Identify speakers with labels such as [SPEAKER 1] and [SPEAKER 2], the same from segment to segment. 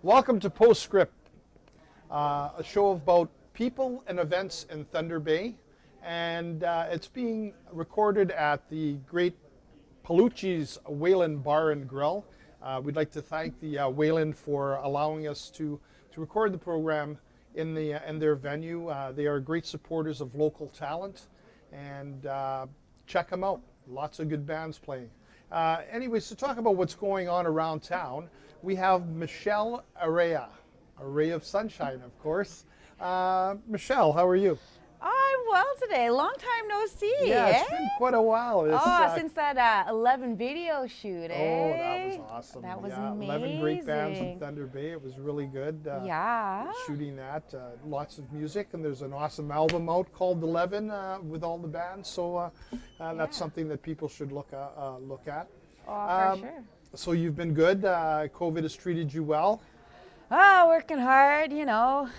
[SPEAKER 1] Welcome to Postscript, a show about people and events in Thunder Bay. And it's being recorded at the great Palucci's Wayland Bar and Grill. We'd like to thank the Wayland for allowing us to record the program in their venue. They are great supporters of local talent, and check them out. Lots of good bands playing. Anyways, to talk about what's going on around town, we have Michelle Araya, a ray of sunshine, of course. Michelle, how are you?
[SPEAKER 2] I'm well today. Long time no see.
[SPEAKER 1] Yeah, it's been quite a while.
[SPEAKER 2] Since that 11 video shoot,
[SPEAKER 1] Oh, that was awesome.
[SPEAKER 2] That was
[SPEAKER 1] amazing. 11 great bands in Thunder Bay. It was really good. Shooting that. Lots of music, and there's an awesome album out called 11 with all the bands. So that's something that people should look at.
[SPEAKER 2] Oh, for sure.
[SPEAKER 1] So you've been good. COVID has treated you well.
[SPEAKER 2] Oh, working hard, you know.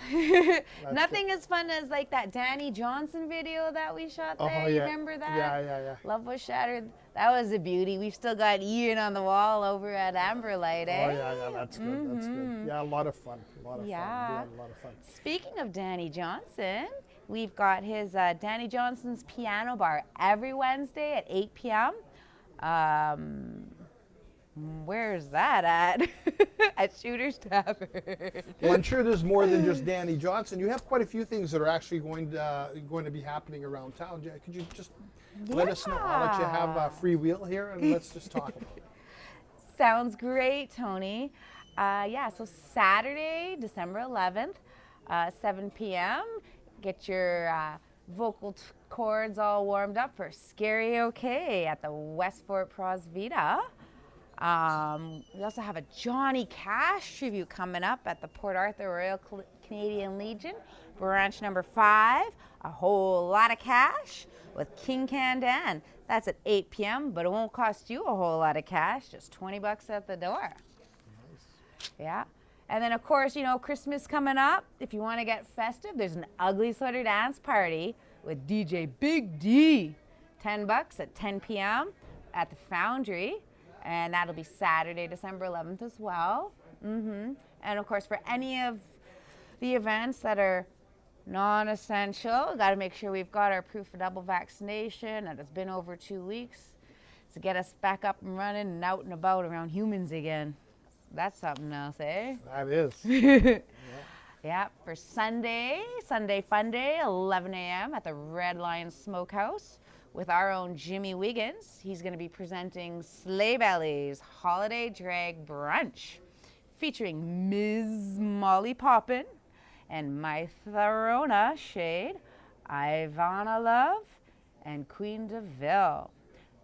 [SPEAKER 2] Nothing as fun as like that Danny Johnson video that we shot there.
[SPEAKER 1] Oh, yeah.
[SPEAKER 2] You remember that?
[SPEAKER 1] Yeah.
[SPEAKER 2] Love Was Shattered. That was a beauty. We've still got Ian on the wall over at Amberlight, eh?
[SPEAKER 1] Oh, yeah, that's good. That's good. Yeah, a lot of fun. A lot of fun. Yeah, a lot of fun.
[SPEAKER 2] Speaking of Danny Johnson, we've got his Danny Johnson's Piano Bar every Wednesday at 8 p.m. Where's that at? At Shooter's Tavern.
[SPEAKER 1] Well, I'm sure there's more than just Danny Johnson. You have quite a few things that are actually going to be happening around town. Could you just let us know? I'll let you have a free wheel here, and let's just talk about it.
[SPEAKER 2] Sounds great, Tony. So Saturday, December 11th, 7 p.m., get your vocal cords all warmed up for Scary OK at the Westport Pros Vita. We also have a Johnny Cash tribute coming up at the Port Arthur Royal Canadian Legion, branch number 5. A whole lot of cash with King Candan. That's at 8 p.m., but it won't cost you a whole lot of cash, just $20 at the door. Nice. Yeah. And then, of course, you know, Christmas coming up. If you want to get festive, there's an Ugly Sweater Dance Party with DJ Big D. $10 at 10 p.m. at the Foundry. And that'll be Saturday, December 11th as well. And of course, for any of the events that are non-essential, got to make sure we've got our proof of double vaccination, and it's been over 2 weeks to get us back up and running and out and about around humans again. That's something else, eh?
[SPEAKER 1] That is.
[SPEAKER 2] Yeah, for Sunday Fun Day, 11 a.m. at the Red Lion Smokehouse. With our own Jimmy Wiggins. He's going to be presenting Sleigh Belly's Holiday Drag Brunch, featuring Ms. Molly Poppin and My Tharona Shade, Ivana Love, and Queen DeVille.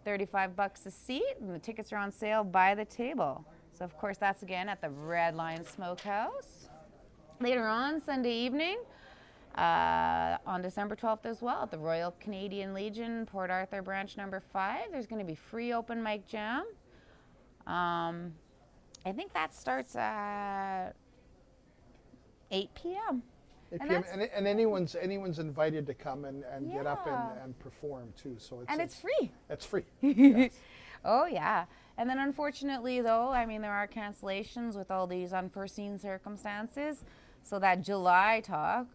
[SPEAKER 2] $35 a seat, and the tickets are on sale by the table. So, of course, that's again at the Red Lion Smokehouse. Later on, Sunday evening, on December 12th as well, at the Royal Canadian Legion, Port Arthur branch number 5, there's going to be free open mic jam. I think that starts at 8 p.m.
[SPEAKER 1] 8 p.m. And anyone's invited to come and get up and perform too. So
[SPEAKER 2] it's free.
[SPEAKER 1] It's free. Yes.
[SPEAKER 2] Oh yeah. And then unfortunately though, I mean there are cancellations with all these unforeseen circumstances. So that July talk,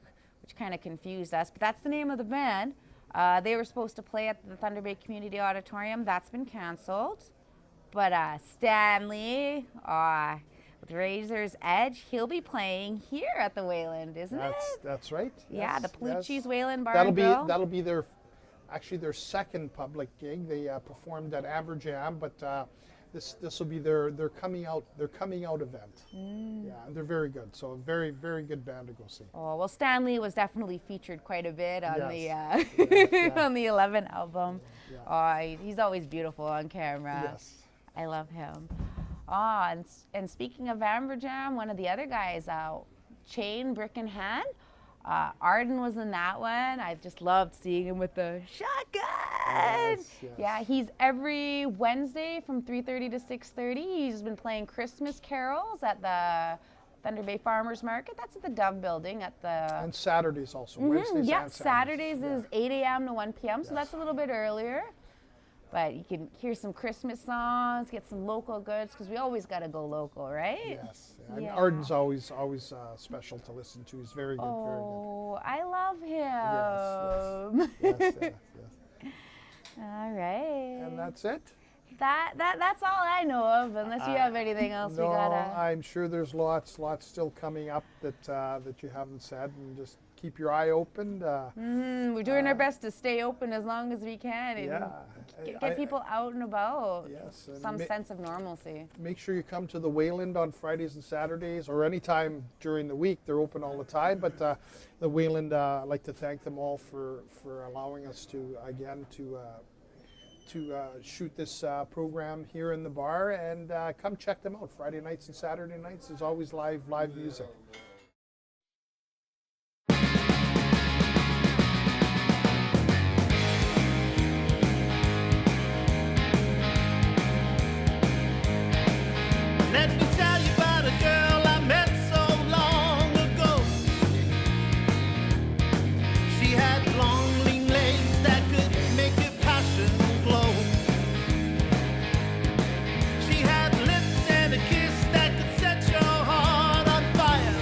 [SPEAKER 2] which kind of confused us, but that's the name of the band. They were supposed to play at the Thunder Bay Community Auditorium. That's been canceled. But Stanley, with Razor's Edge, he'll be playing here at the Wayland, isn't it?
[SPEAKER 1] That's right.
[SPEAKER 2] Yeah,
[SPEAKER 1] yes,
[SPEAKER 2] the Palucci's Wayland Bar.
[SPEAKER 1] That'll be their second public gig. They performed at Amber Jam, but this will be their coming out event. Yeah, and they're very good. So a very, very good band to go see.
[SPEAKER 2] Oh well, Stanley was definitely featured quite a bit on on the 11 album. Yeah. Oh, he's always beautiful on camera.
[SPEAKER 1] Yes,
[SPEAKER 2] I love him. And speaking of Amber Jam, one of the other guys, Chain Brick in Hand. Arden was in that one. I just loved seeing him with the shotgun.
[SPEAKER 1] Yes.
[SPEAKER 2] Yeah, he's every Wednesday from 3:30 to 6:30. He's been playing Christmas carols at the Thunder Bay Farmers Market. That's at the Dove Building at the...
[SPEAKER 1] And Saturdays also. Wednesdays and
[SPEAKER 2] Saturdays is 8 a.m. to 1 p.m. So that's a little bit earlier. But you can hear some Christmas songs, get some local goods, because we always got to go local, right?
[SPEAKER 1] Yes. And
[SPEAKER 2] Yeah.
[SPEAKER 1] Arden's always special to listen to. He's very good,
[SPEAKER 2] Oh, I love
[SPEAKER 1] very
[SPEAKER 2] him.
[SPEAKER 1] good. Yes, yes, yes.
[SPEAKER 2] All right.
[SPEAKER 1] And that's it.
[SPEAKER 2] That's all I know of, unless you have anything else
[SPEAKER 1] No,
[SPEAKER 2] we gotta.
[SPEAKER 1] I'm sure there's lots still coming up that you haven't said, and just keep your eye open.
[SPEAKER 2] We're doing our best to stay open as long as we can and
[SPEAKER 1] Yeah.
[SPEAKER 2] get people out and about.
[SPEAKER 1] Yes, and
[SPEAKER 2] Some sense of normalcy.
[SPEAKER 1] make sure you come to the Wayland on Fridays and Saturdays, or anytime during the week. They're open all the time, but the Wayland, I'd like to thank them all for allowing us to shoot this program here in the bar, and come check them out. Friday nights and Saturday nights is always live music.
[SPEAKER 3] Let me tell you about a girl I met so long ago. She had long, lean legs that could make your passion glow. She had lips and a kiss that could set your heart on fire.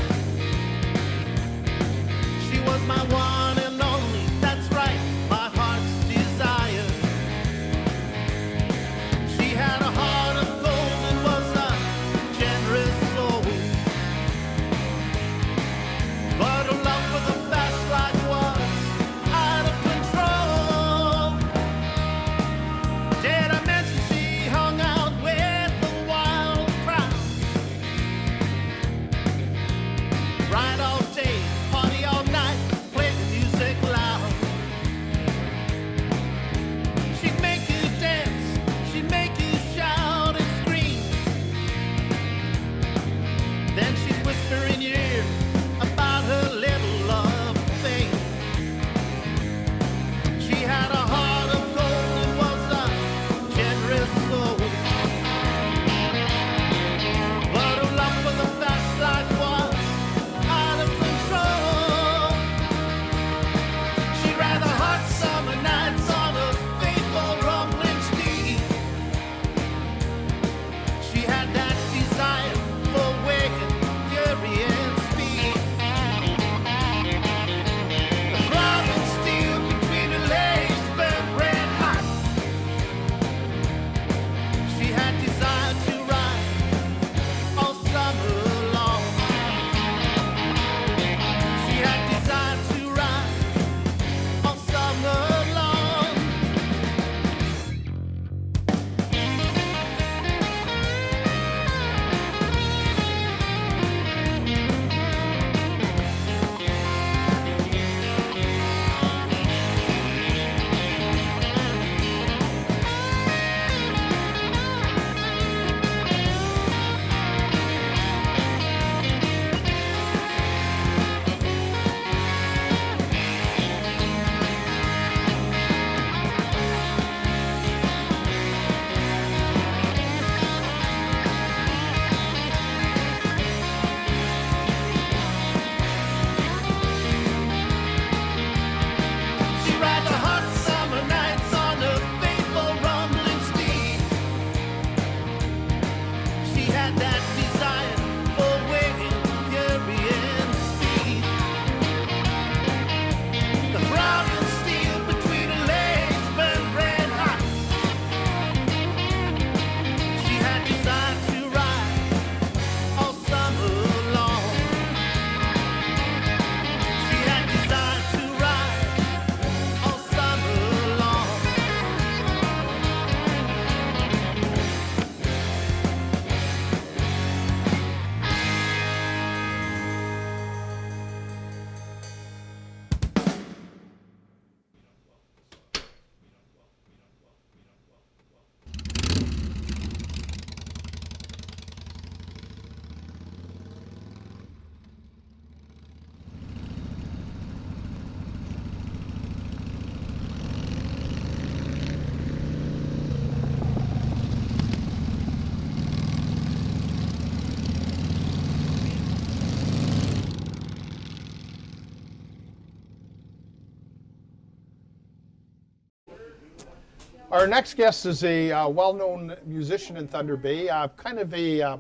[SPEAKER 1] Our next guest is a well-known musician in Thunder Bay, kind of a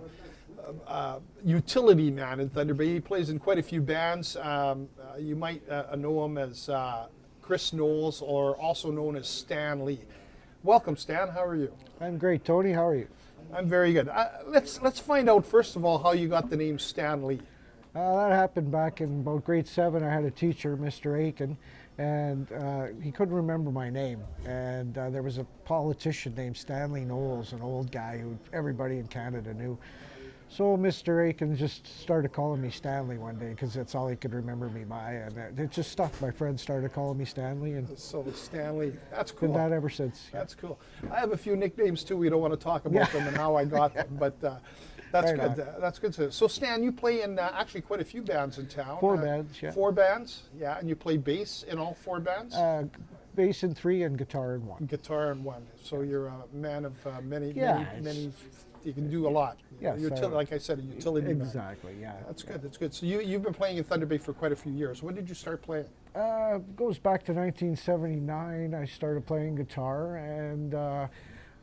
[SPEAKER 1] utility man in Thunder Bay. He plays in quite a few bands. You might know him as Chris Knowles, or also known as Stan Lee. Welcome, Stan. How are you?
[SPEAKER 4] I'm great, Tony. How are you?
[SPEAKER 1] I'm very good. Let's find out first of all how you got the name Stan Lee.
[SPEAKER 4] That happened back in about grade 7. I had a teacher, Mr. Aiken, and he couldn't remember my name. And there was a politician named Stanley Knowles, an old guy who everybody in Canada knew. So Mr. Aiken just started calling me Stanley one day because that's all he could remember me by, and it just stuck. My friends started calling me Stanley, and
[SPEAKER 1] So Stanley, that's cool.
[SPEAKER 4] been that ever since.
[SPEAKER 1] That's cool. I have a few nicknames too. We don't want to talk about them and how I got them, but that's
[SPEAKER 4] Right
[SPEAKER 1] good.
[SPEAKER 4] on.
[SPEAKER 1] That's good. So Stan, you play in actually quite a few bands in town.
[SPEAKER 4] 4 bands, yeah.
[SPEAKER 1] 4 bands, yeah, and you play bass in all 4 bands.
[SPEAKER 4] Bass in 3 and guitar in 1.
[SPEAKER 1] Guitar in 1. So you're a man of many.
[SPEAKER 4] Yeah,
[SPEAKER 1] Many. You can do a lot.
[SPEAKER 4] Yes,
[SPEAKER 1] like I said, a utility man.
[SPEAKER 4] Exactly, yeah.
[SPEAKER 1] That's good. That's good. So you've been playing in Thunder Bay for quite a few years. When did you start playing?
[SPEAKER 4] Goes back to 1979. I started playing guitar, and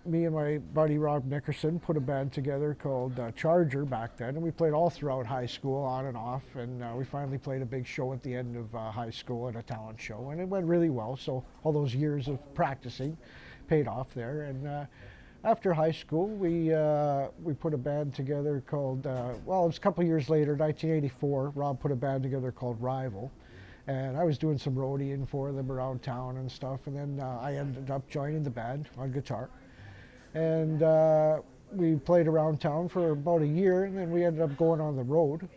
[SPEAKER 4] me and my buddy Rob Nickerson put a band together called Charger back then, and we played all throughout high school, on and off, and we finally played a big show at the end of high school at a talent show, and it went really well. So all those years of practicing paid off there, and after high school, we put a band together called, well, it was a couple years later, 1984, Rob put a band together called Rival. And I was doing some roadieing for them around town and stuff. And then I ended up joining the band on guitar. And we played around town for about a year, and then we ended up going on the road.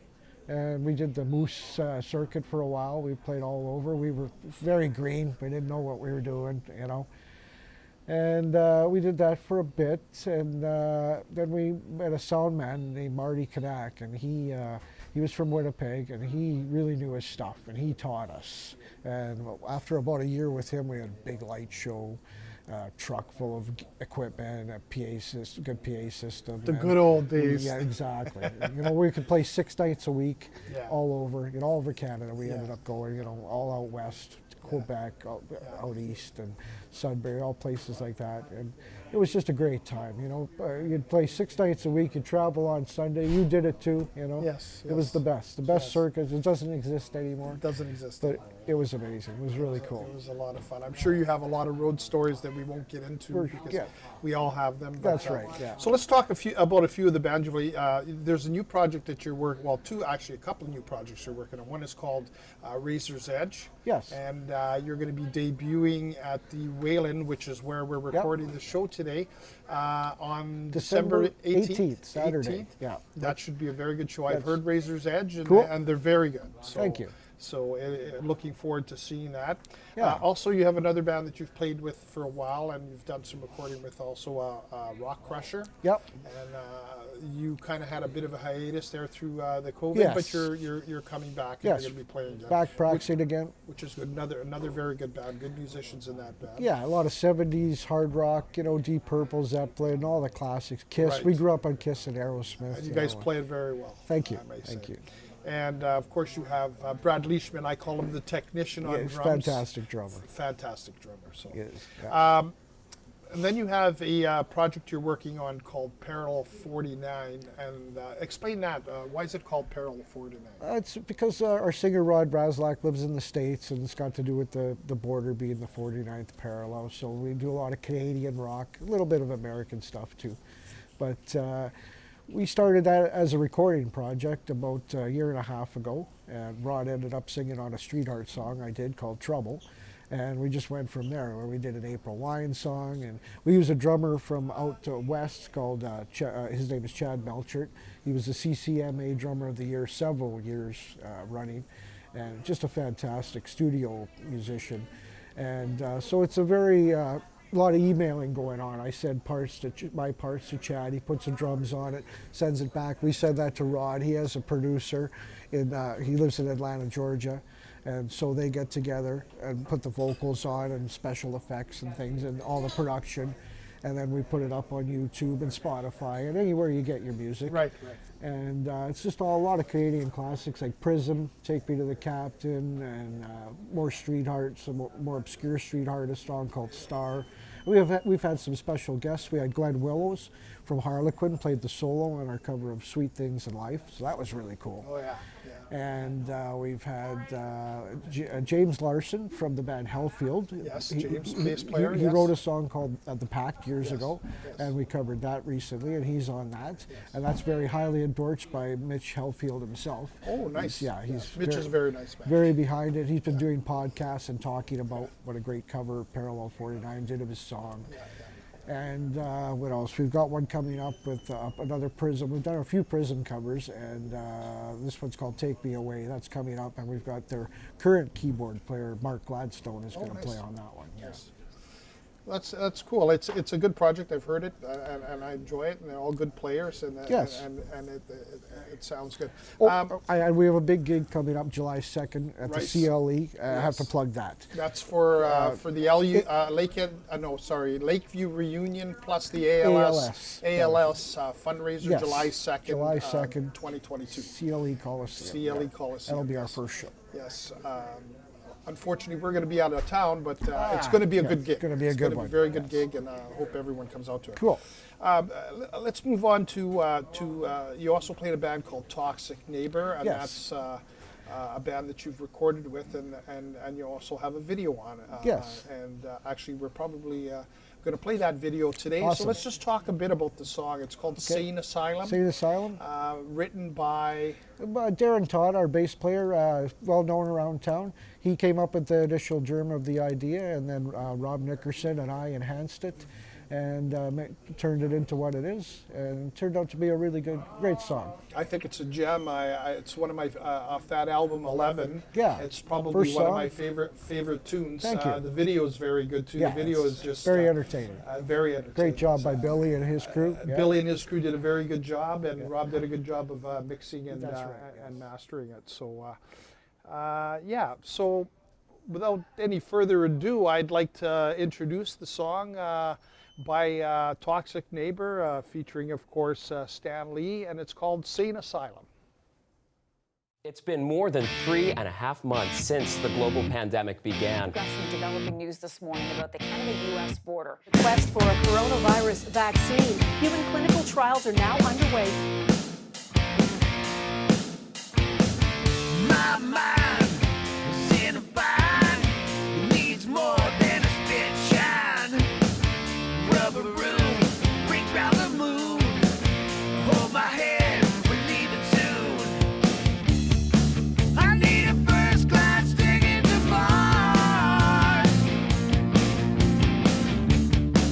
[SPEAKER 4] And we did the Moose circuit for a while. We played all over. We were very green. We didn't know what we were doing, you know. And we did that for a bit, and then we met a sound man named Marty Kanak, and he was from Winnipeg, and he really knew his stuff, and he taught us. And after about a year with him, we had a big light show, truck full of equipment, a PA system, good PA system.
[SPEAKER 1] The good old days.
[SPEAKER 4] Yeah, exactly. You know, we could play 6 nights a week,
[SPEAKER 1] Yeah.
[SPEAKER 4] all over Canada. We
[SPEAKER 1] Yeah.
[SPEAKER 4] ended up going, you know, all out west, Quebec, out east, and Sudbury, all places like that. And it was just a great time, you know. You'd play 6 nights a week, you'd travel on Sunday. You did it too, you know.
[SPEAKER 1] Yes,
[SPEAKER 4] It was
[SPEAKER 1] yes.
[SPEAKER 4] the best
[SPEAKER 1] Yes.
[SPEAKER 4] circuit. It doesn't exist anymore,
[SPEAKER 1] It doesn't exist.
[SPEAKER 4] but it was amazing. It was really cool.
[SPEAKER 1] It was a lot of fun. I'm sure you have a lot of road stories that we won't get into because
[SPEAKER 4] yeah.
[SPEAKER 1] we all have them.
[SPEAKER 4] That's right, yeah.
[SPEAKER 1] So let's talk about a few of the bands. There's a new project that you're working. Well, a couple of new projects you're working on. One is called Razor's Edge.
[SPEAKER 4] Yes.
[SPEAKER 1] And you're going to be debuting at the Wayland, which is where we're recording the show today, on December 18th.
[SPEAKER 4] Saturday. Yeah.
[SPEAKER 1] That should be a very good show. I've
[SPEAKER 4] That's-
[SPEAKER 1] heard Razor's Edge, and,
[SPEAKER 4] Cool.
[SPEAKER 1] and they're very good. So,
[SPEAKER 4] Thank you.
[SPEAKER 1] So looking forward to seeing that.
[SPEAKER 4] Yeah.
[SPEAKER 1] Also, you have another band that you've played with for a while, and you've done some recording with also Rock Crusher.
[SPEAKER 4] Yep.
[SPEAKER 1] And you kind of had a bit of a hiatus there through the COVID,
[SPEAKER 4] Yes.
[SPEAKER 1] but you're coming back and
[SPEAKER 4] Yes.
[SPEAKER 1] you're going to be playing again.
[SPEAKER 4] Back practicing again.
[SPEAKER 1] Which is good. Another very good band. Good musicians in that band.
[SPEAKER 4] Yeah, a lot of 70s hard rock, you know, Deep Purple, Zeppelin, all the classics. Kiss.
[SPEAKER 1] Right.
[SPEAKER 4] We grew up on Kiss and Aerosmith.
[SPEAKER 1] And you guys
[SPEAKER 4] know.
[SPEAKER 1] play it very well.
[SPEAKER 4] Thank you.
[SPEAKER 1] I may
[SPEAKER 4] Thank
[SPEAKER 1] say.
[SPEAKER 4] you.
[SPEAKER 1] And of course, you have Brad Leishman. I call him the technician on
[SPEAKER 4] Yeah, he's a
[SPEAKER 1] drums.
[SPEAKER 4] fantastic drummer.
[SPEAKER 1] Fantastic drummer. So.
[SPEAKER 4] He is, yeah.
[SPEAKER 1] And then you have a project you're working on called Parallel 49, and explain that. Why is it called Parallel 49?
[SPEAKER 4] It's because our singer Rod Braslak lives in the States, and it's got to do with the border being the 49th parallel. So we do a lot of Canadian rock, a little bit of American stuff too. But we started that as a recording project about a year and a half ago, and Rod ended up singing on a street art song I did called Trouble. And we just went from there, where we did an April Wine song, and we use a drummer from out west called, his name is Chad Melchert. He was the CCMA Drummer of the Year several years running, and just a fantastic studio musician. And so it's a very, lot of emailing going on. I send my parts to Chad, he puts the drums on it, sends it back. We send that to Rod. He has a producer, he lives in Atlanta, Georgia. And so they get together and put the vocals on and special effects and things and all the production. And then we put it up on YouTube and Spotify and anywhere you get your music.
[SPEAKER 1] Right.
[SPEAKER 4] And it's just a lot of Canadian classics like Prism, Take Me to the Captain, and more street art, some more obscure street art, a song called Star. We've had some special guests. We had Glenn Willows from Harlequin played the solo on our cover of Sweet Things in Life, so that was really cool.
[SPEAKER 1] Oh yeah.
[SPEAKER 4] And we've had James Larson from the band Hellfield.
[SPEAKER 1] Yes, James, bass player.
[SPEAKER 4] He
[SPEAKER 1] yes.
[SPEAKER 4] wrote a song called The Pact years
[SPEAKER 1] Yes,
[SPEAKER 4] ago,
[SPEAKER 1] yes.
[SPEAKER 4] and we covered that recently, and he's on that.
[SPEAKER 1] Yes.
[SPEAKER 4] And that's very highly endorsed by Mitch Hellfield himself.
[SPEAKER 1] Oh, nice.
[SPEAKER 4] He's
[SPEAKER 1] Mitch is a very nice man.
[SPEAKER 4] very behind it. He's been doing podcasts and talking about what a great cover Parallel 49 did of his song.
[SPEAKER 1] Yeah, yeah.
[SPEAKER 4] And what else? We've got one coming up with another Prism. We've done a few Prism covers, and this one's called Take Me Away. That's coming up, and we've got their current keyboard player, Mark Gladstone, is going to
[SPEAKER 1] nice.
[SPEAKER 4] play on that one.
[SPEAKER 1] Yes. That's cool. It's a good project. I've heard it, and I enjoy it. And they're all good players, and
[SPEAKER 4] Yes.
[SPEAKER 1] and it sounds good.
[SPEAKER 4] And we have a big gig coming up July 2nd at
[SPEAKER 1] Right.
[SPEAKER 4] the CLE. I have to
[SPEAKER 1] Yes.
[SPEAKER 4] plug that.
[SPEAKER 1] That's for the Lakeview reunion plus the ALS fundraiser
[SPEAKER 4] Yes.
[SPEAKER 1] July 2nd.
[SPEAKER 4] July 2nd.
[SPEAKER 1] 2022.
[SPEAKER 4] CLE Coliseum.
[SPEAKER 1] CLE Coliseum.
[SPEAKER 4] That'll be our
[SPEAKER 1] yes.
[SPEAKER 4] first show.
[SPEAKER 1] Yes. Unfortunately, we're going to be out of town, but it's going to be a good gig.
[SPEAKER 4] It's gonna be a good one.
[SPEAKER 1] It's going to be a very good gig, and I hope everyone comes out to it.
[SPEAKER 4] Cool.
[SPEAKER 1] Let's move on to you also played a band called Toxic Neighbor, and
[SPEAKER 4] Yes.
[SPEAKER 1] that's a band that you've recorded with, and you also have a video on it.
[SPEAKER 4] Yes.
[SPEAKER 1] And actually, we're probably going to play that video today. So
[SPEAKER 4] Awesome.
[SPEAKER 1] let's just talk a bit about the song. It's called Sane Asylum.
[SPEAKER 4] Sane Asylum.
[SPEAKER 1] Written by...
[SPEAKER 4] Darren Todd, our bass player, well known around town. He came up with the initial germ of the idea, and then Rob Nickerson and I enhanced it and turned it into what it is, and it turned out to be a really great song.
[SPEAKER 1] I think it's a gem. It's one of my off that album 11.
[SPEAKER 4] Yeah,
[SPEAKER 1] it's probably
[SPEAKER 4] first
[SPEAKER 1] one of
[SPEAKER 4] song.
[SPEAKER 1] my favorite tunes.
[SPEAKER 4] Thank you.
[SPEAKER 1] The video is very good too.
[SPEAKER 4] Yeah,
[SPEAKER 1] the video
[SPEAKER 4] it's
[SPEAKER 1] is just
[SPEAKER 4] very entertaining.
[SPEAKER 1] Very entertaining.
[SPEAKER 4] Great job by Billy and his crew. Yeah.
[SPEAKER 1] Billy and his crew did a very good job, and Rob did a good job of mixing and
[SPEAKER 4] That's right,
[SPEAKER 1] and mastering it. So, yeah. So, without any further ado, I'd like to introduce the song by Toxic Neighbor, featuring, of course, Stan Lee, and it's called Sane Asylum.
[SPEAKER 5] It's been more than 3.5 months since the global pandemic began.
[SPEAKER 6] We've got some developing news this morning about the Canada-U.S. border. The quest for a coronavirus vaccine. Human clinical trials are now underway.
[SPEAKER 3] My mind is in a bind. It needs more than a spit shine. Rubber room rings round the moon. Hold my hand, we're leaving soon. I need a first class ticket to Mars,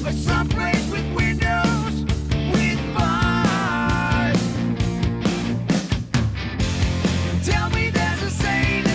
[SPEAKER 3] or someplace with windows with bars. Tell me there's a sane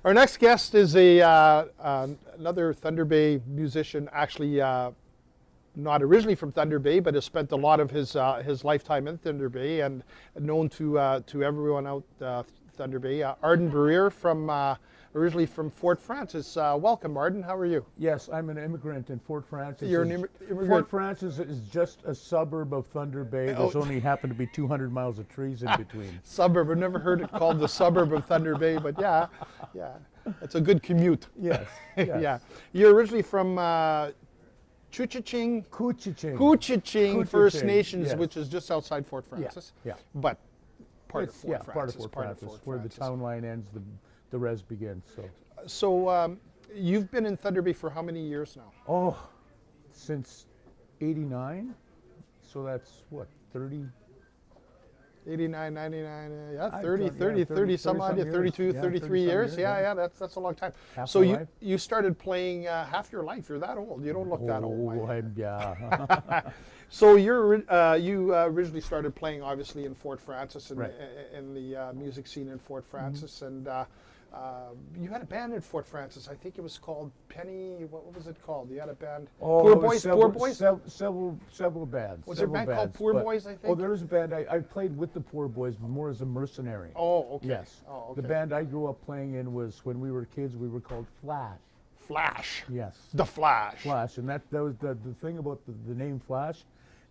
[SPEAKER 1] Our next guest is another Thunder Bay musician, actually not originally from Thunder Bay, but has spent a lot of his lifetime in Thunder Bay and known to everyone out Thunder Bay. Arden Barrier from originally from Fort Frances. Welcome, Arden. How are you?
[SPEAKER 7] Yes, I'm an immigrant in Fort Frances.
[SPEAKER 1] You're an immigrant.
[SPEAKER 7] Fort Frances is just a suburb of Thunder Bay. There's only happened to be 200 miles of trees in between.
[SPEAKER 1] Suburb. I've never heard it called the suburb of Thunder Bay, but yeah, it's a good commute.
[SPEAKER 7] Yes. Yes.
[SPEAKER 1] Yeah. You're originally from Couchiching First Nations,
[SPEAKER 7] yes.
[SPEAKER 1] which is just outside Fort Frances.
[SPEAKER 7] Yeah.
[SPEAKER 1] But part of
[SPEAKER 7] It's-
[SPEAKER 1] Fort Frances.
[SPEAKER 7] part of Fort Frances, where the town line ends, the res begins.
[SPEAKER 1] So you've been in Thunder Bay for how many years now?
[SPEAKER 7] Since '89. So that's what, 30?
[SPEAKER 1] 89, 99,
[SPEAKER 7] I've
[SPEAKER 1] 30,
[SPEAKER 7] done-
[SPEAKER 1] 30,
[SPEAKER 7] yeah,
[SPEAKER 1] 30 some
[SPEAKER 7] 30
[SPEAKER 1] odd,
[SPEAKER 7] some years.
[SPEAKER 1] 32,
[SPEAKER 7] Yeah,
[SPEAKER 1] 33
[SPEAKER 7] 30 some
[SPEAKER 1] years.
[SPEAKER 7] years,
[SPEAKER 1] Yeah,
[SPEAKER 7] yeah.
[SPEAKER 1] that's a long time.
[SPEAKER 7] Half
[SPEAKER 1] So
[SPEAKER 7] my
[SPEAKER 1] you
[SPEAKER 7] life.
[SPEAKER 1] you started playing half your life. You're that old. You don't look that old. Mike.
[SPEAKER 7] Yeah.
[SPEAKER 1] So you originally started playing obviously in Fort Frances and
[SPEAKER 7] Right.
[SPEAKER 1] in the music scene in Fort Frances, and you had a band in Fort Frances. I think it was called Penny. What was it called? You had a band. Poor Boys. Poor Boys.
[SPEAKER 7] Several bands.
[SPEAKER 1] Was there a band called Poor Boys, I think?
[SPEAKER 7] Oh, there was a band. I played with the Poor Boys, but more as a mercenary.
[SPEAKER 1] Oh, okay.
[SPEAKER 7] Yes.
[SPEAKER 1] Oh, okay.
[SPEAKER 7] The band I grew up playing in was, when we were kids, we were called Flash.
[SPEAKER 1] Flash.
[SPEAKER 7] Yes.
[SPEAKER 1] The Flash.
[SPEAKER 7] Flash. And that was the thing about the name Flash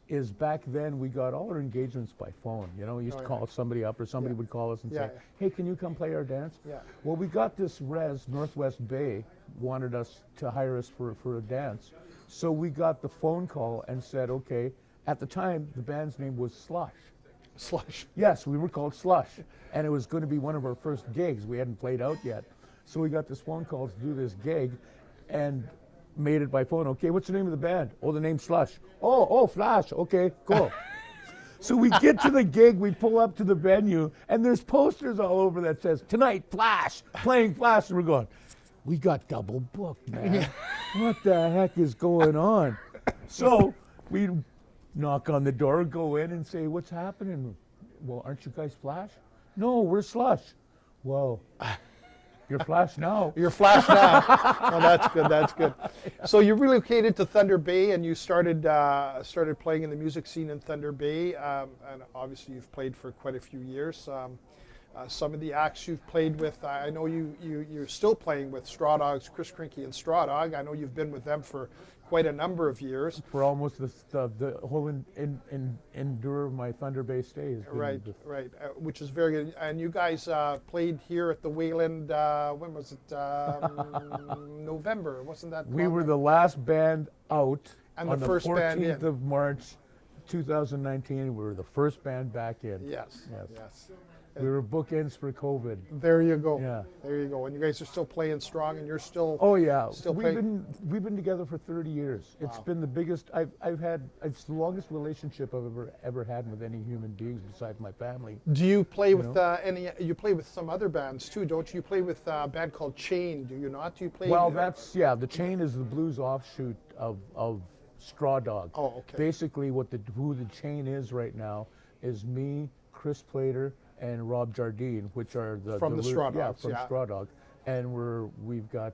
[SPEAKER 7] is back then we got all our engagements by phone. You know, we used to call somebody up, or somebody would call us and say, hey, can you come play our dance?
[SPEAKER 1] Yeah.
[SPEAKER 7] Well, we got this res, Northwest Bay, wanted us to hire us for a dance. So we got the phone call and said, okay, at the time, the band's name was Slush.
[SPEAKER 1] Slush.
[SPEAKER 7] Yes, we were called Slush, and it was going to be one of our first gigs. We hadn't played out yet. So we got this phone call to do this gig, and made it by phone. Okay, what's the name of the band? Oh, the name's Slush. Oh, Flash. Okay, cool. So we get to the gig, we pull up to the venue, and there's posters all over that says, tonight, Flash, playing Flash. And we're going, we got double booked, man. What the heck is going on? So we knock on the door, go in and say, what's happening? Well, aren't you guys Flash? No, we're Slush. Well, you're Flash now.
[SPEAKER 1] You're Flash now. Oh, that's good. That's good. So you relocated to Thunder Bay, and you started playing in the music scene in Thunder Bay, and obviously you've played for quite a few years. Some of the acts you've played with, I know you're still playing with Straw Dogs, Chris Krinky and Straw Dog. I know you've been with them for quite a number of years.
[SPEAKER 7] For almost the whole endure of my Thunder Bay stay. Has been
[SPEAKER 1] Right, which is very good. And you guys played here at the Wayland, when was it? November, wasn't that?
[SPEAKER 7] We were the last band out
[SPEAKER 1] And
[SPEAKER 7] on
[SPEAKER 1] the first band
[SPEAKER 7] 14th
[SPEAKER 1] in.
[SPEAKER 7] of March, 2019. We were the first band back in.
[SPEAKER 1] Yes.
[SPEAKER 7] We were bookends for COVID.
[SPEAKER 1] There you go.
[SPEAKER 7] Yeah.
[SPEAKER 1] There you go. And you guys are still playing strong, and you're still.
[SPEAKER 7] Oh yeah,
[SPEAKER 1] Still
[SPEAKER 7] we've been together for 30 years. It's
[SPEAKER 1] Wow.
[SPEAKER 7] been the biggest. It's the longest relationship I've ever had with any human beings besides my family.
[SPEAKER 1] Do you play
[SPEAKER 7] You
[SPEAKER 1] with any? You play with some other bands too, don't you? You play with a band called Chain, do you not? Do you play?
[SPEAKER 7] Well, the Chain is the blues offshoot of Straw Dog.
[SPEAKER 1] Oh, okay.
[SPEAKER 7] Basically, who the Chain is right now is me, Chris Plater, and Rob Jardine, which are
[SPEAKER 1] From the Straw
[SPEAKER 7] Yeah,
[SPEAKER 1] Dogs,
[SPEAKER 7] from
[SPEAKER 1] yeah.
[SPEAKER 7] Straw Dog, and we've got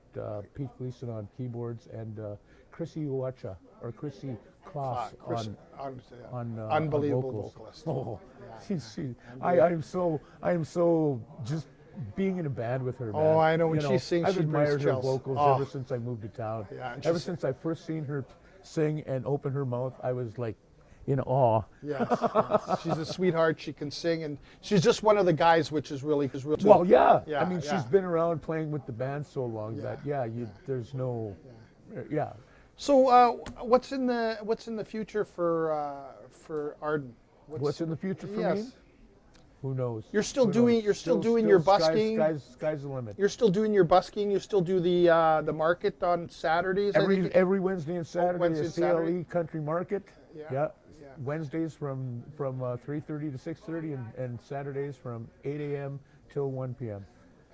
[SPEAKER 7] Pete Gleason on keyboards and Chrissy Uacha or Chrissy Kloss on
[SPEAKER 1] unbelievable
[SPEAKER 7] vocals.
[SPEAKER 1] vocalist.
[SPEAKER 7] Oh, I am so just being in a band with her. Man.
[SPEAKER 1] Oh, I know, when
[SPEAKER 7] You
[SPEAKER 1] she sings,
[SPEAKER 7] I've
[SPEAKER 1] she brings
[SPEAKER 7] admired her
[SPEAKER 1] chills.
[SPEAKER 7] vocals
[SPEAKER 1] Oh.
[SPEAKER 7] ever since I moved to town.
[SPEAKER 1] Yeah, and
[SPEAKER 7] Ever
[SPEAKER 1] she's-
[SPEAKER 7] since I first seen her sing and open her mouth, I was like in awe.
[SPEAKER 1] Yes, she's a sweetheart. She can sing, and she's just one of the guys, which is really
[SPEAKER 7] Well, yeah.
[SPEAKER 1] Yeah,
[SPEAKER 7] I mean,
[SPEAKER 1] yeah.
[SPEAKER 7] she's been around playing with the band so long
[SPEAKER 1] Yeah.
[SPEAKER 7] that there's no, yeah.
[SPEAKER 1] So, what's in the future for Arden?
[SPEAKER 7] What's in the future for
[SPEAKER 1] yes.
[SPEAKER 7] me? Who knows?
[SPEAKER 1] You're still
[SPEAKER 7] Who
[SPEAKER 1] doing-
[SPEAKER 7] knows?
[SPEAKER 1] you're still doing your busking.
[SPEAKER 7] Sky's the limit.
[SPEAKER 1] You're still doing your busking. You still do the market on Saturdays. I think?
[SPEAKER 7] Every Wednesday and Saturday,
[SPEAKER 1] Wednesday
[SPEAKER 7] the
[SPEAKER 1] and
[SPEAKER 7] CLE
[SPEAKER 1] Saturday?
[SPEAKER 7] Country Market.
[SPEAKER 1] Yeah.
[SPEAKER 7] Yeah.
[SPEAKER 1] Yeah.
[SPEAKER 7] Wednesdays from 3:30 to 6:30, and Saturdays from 8 a.m. till 1 p.m.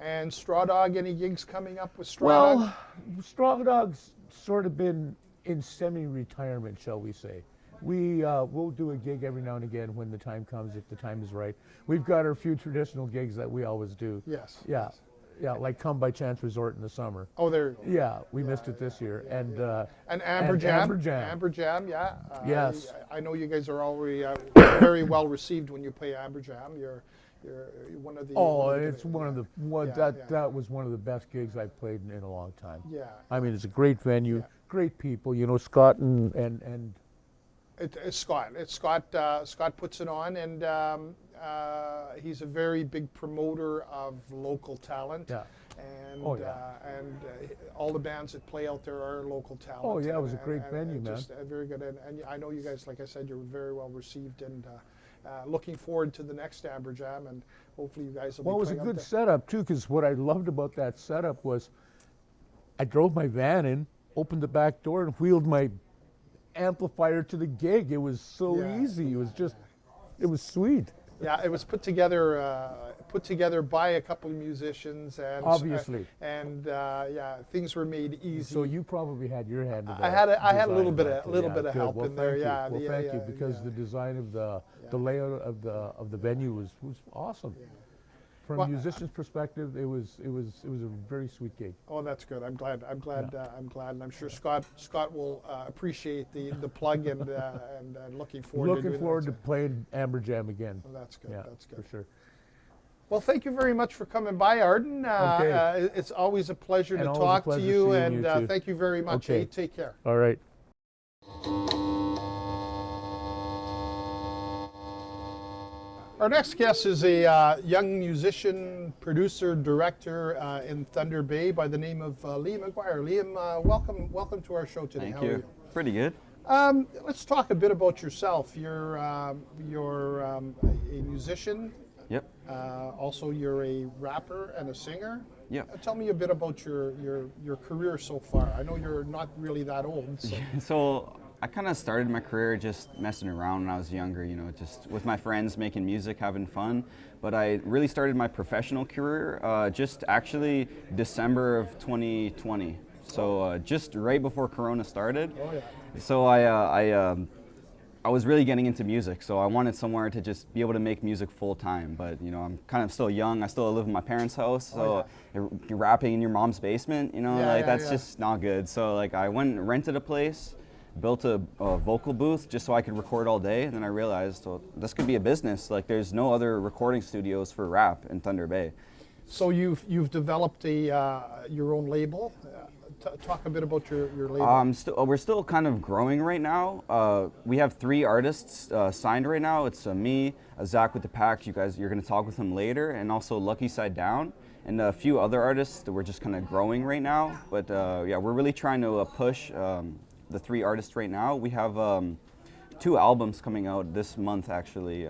[SPEAKER 1] And Straw Dog, any gigs coming up with Straw Dog?
[SPEAKER 7] Well, Straw Dog's sort of been in semi-retirement, shall we say. We'll do a gig every now and again when the time comes, if the time is right. We've got our few traditional gigs that we always do.
[SPEAKER 1] Yes.
[SPEAKER 7] Yeah. Yeah, like Come by Chance Resort in the summer.
[SPEAKER 1] Oh, there you go.
[SPEAKER 7] Yeah, we missed it this year. And
[SPEAKER 1] And Amber Jam.
[SPEAKER 7] Amber Jam.
[SPEAKER 1] Amber Jam, yeah.
[SPEAKER 7] Yes.
[SPEAKER 1] I know you guys are already very well received when you play Amber Jam. You're one of the.
[SPEAKER 7] Oh, it's one of the
[SPEAKER 1] Yeah.
[SPEAKER 7] that was one of the best gigs I've played in a long time.
[SPEAKER 1] Yeah.
[SPEAKER 7] I mean, it's a great venue, great people. You know, Scott and
[SPEAKER 1] It's Scott. It's Scott. Scott puts it on, and he's a very big promoter of local talent.
[SPEAKER 7] Yeah.
[SPEAKER 1] And
[SPEAKER 7] Oh, yeah.
[SPEAKER 1] all the bands that play out there are local talent.
[SPEAKER 7] Oh, yeah, it was a
[SPEAKER 1] and-
[SPEAKER 7] great
[SPEAKER 1] and
[SPEAKER 7] venue, man.
[SPEAKER 1] Just very good. And I know you guys, like I said, you're very well received, and looking forward to the next Amber Jam, and hopefully you guys will
[SPEAKER 7] well, it
[SPEAKER 1] be
[SPEAKER 7] was a
[SPEAKER 1] playing out
[SPEAKER 7] good
[SPEAKER 1] there.
[SPEAKER 7] setup too. Because what I loved about that setup was, I drove my van in, opened the back door, and wheeled my amplifier to the gig. It was so
[SPEAKER 1] Yeah.
[SPEAKER 7] easy. It was just, it was sweet.
[SPEAKER 1] Yeah, it was put together by a couple of musicians, and
[SPEAKER 7] Obviously.
[SPEAKER 1] yeah, things were made easy.
[SPEAKER 7] So you probably had your hand in that.
[SPEAKER 1] I had a little
[SPEAKER 7] design
[SPEAKER 1] bit
[SPEAKER 7] that,
[SPEAKER 1] of little
[SPEAKER 7] yeah,
[SPEAKER 1] bit of
[SPEAKER 7] good.
[SPEAKER 1] help
[SPEAKER 7] Well,
[SPEAKER 1] in there.
[SPEAKER 7] thank you.
[SPEAKER 1] Yeah,
[SPEAKER 7] Well, thank you, because the design of the layout of the venue was awesome. From
[SPEAKER 1] Well,
[SPEAKER 7] a musician's perspective, it was a very sweet gig.
[SPEAKER 1] Oh, that's good. I'm glad, and I'm sure Scott will appreciate the plug and looking forward. to
[SPEAKER 7] Looking
[SPEAKER 1] doing
[SPEAKER 7] forward
[SPEAKER 1] that.
[SPEAKER 7] to playing Amber Jam again.
[SPEAKER 1] Well, that's good.
[SPEAKER 7] Yeah,
[SPEAKER 1] That's good.
[SPEAKER 7] for sure.
[SPEAKER 1] Well, thank you very much for coming by, Arden.
[SPEAKER 7] Okay.
[SPEAKER 1] It's always a pleasure
[SPEAKER 7] And
[SPEAKER 1] to
[SPEAKER 7] always a
[SPEAKER 1] talk to
[SPEAKER 7] pleasure
[SPEAKER 1] you,
[SPEAKER 7] seeing
[SPEAKER 1] and
[SPEAKER 7] you too.
[SPEAKER 1] thank you very much.
[SPEAKER 7] Okay.
[SPEAKER 1] Hey, take care.
[SPEAKER 7] All right.
[SPEAKER 1] Our next guest is a young musician, producer, director in Thunder Bay by the name of Liam McGuire. Liam, welcome to our show today.
[SPEAKER 8] Thank
[SPEAKER 1] How are
[SPEAKER 8] you. Pretty good.
[SPEAKER 1] Let's talk a bit about yourself. You're a musician.
[SPEAKER 8] Yep.
[SPEAKER 1] Also, you're a rapper and a singer.
[SPEAKER 8] Yep.
[SPEAKER 1] Tell me a bit about your career so far. I know you're not really that old. So.
[SPEAKER 8] So I kind of started my career just messing around when I was younger, you know, just with my friends, making music, having fun. But I really started my professional career just actually December of 2020. So just right before Corona started.
[SPEAKER 1] Oh, yeah.
[SPEAKER 8] So I was really getting into music, so I wanted somewhere to just be able to make music full time. But you know, I'm kind of still young. I still live in my parents' house, so you're rapping in your mom's basement. You know, that's just not good. So like I went and rented a place, built a vocal booth just so I could record all day, and then I realized, well, this could be a business. Like there's no other recording studios for rap in Thunder Bay.
[SPEAKER 1] So you've developed your own label. Talk a bit about your label.
[SPEAKER 8] We're still kind of growing right now. We have 3 artists signed right now. It's me, Zach with the Pack. You're going to talk with him later, and also Lucky Side Down, and a few other artists that we're just kind of growing right now. But yeah, we're really trying to push the 3 artists right now. We have 2 albums coming out this month, actually.